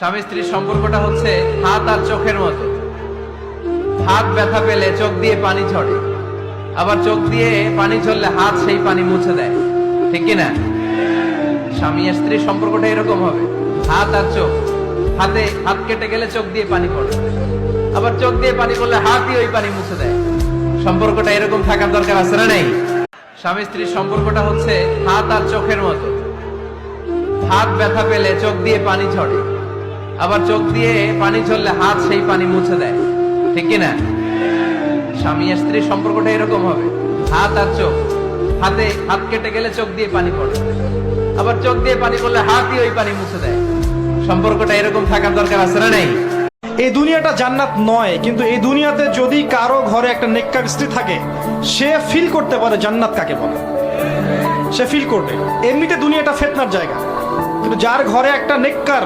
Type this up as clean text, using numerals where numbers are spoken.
স্বামী স্ত্রীর সম্পর্কটা হচ্ছে হাত আর চোখের মতো। হাত ব্যথা পেলে চোখ দিয়ে পানি ঝরে, আবার চোখ দিয়ে পানি ঝরলে হাত সেই পানি মুছে দেয়, ঠিক কিনা? স্বামী আর স্ত্রীর সম্পর্কটা এরকম হবে, হাত আর চোখ। হাত কেটে গেলে চোখ দিয়ে পানি পড়ে, আবার চোখ দিয়ে পানি পড়লে হাতই ওই পানি মুছে দেয়। সম্পর্কটা এরকম থাকার দরকার আছে না নেই? স্বামী স্ত্রীর সম্পর্কটা হচ্ছে হাত আর চোখের মতো। হাত ব্যথা পেলে চোখ দিয়ে পানি ঝরে, আবার চোখ দিয়ে পানি ঝরলে হাত সেই পানি মুছে দেয়, ঠিক কিনা? স্বামী আর স্ত্রীর সম্পর্কটা এরকম হবে, হাত আর চোখ। হাত কেটে গেলে চোখ দিয়ে পানি পড়ে, আবার চোখ দিয়ে পানি পড়লে হাতই ওই পানি মুছে দেয়। সম্পর্কটা এরকম থাকার দরকার আছে না নেই? এই দুনিয়াটা জান্নাত নয়, কিন্তু এই দুনিয়াতে যদি কারো ঘরে একটা নেককার স্ত্রী থাকে, সে ফিল করতে পারে জান্নাত কাকে বলে। সে ফিল করবে। এমনিতে দুনিয়াটা ফিতনার জায়গা, কিন্তু যার ঘরে একটা নেককার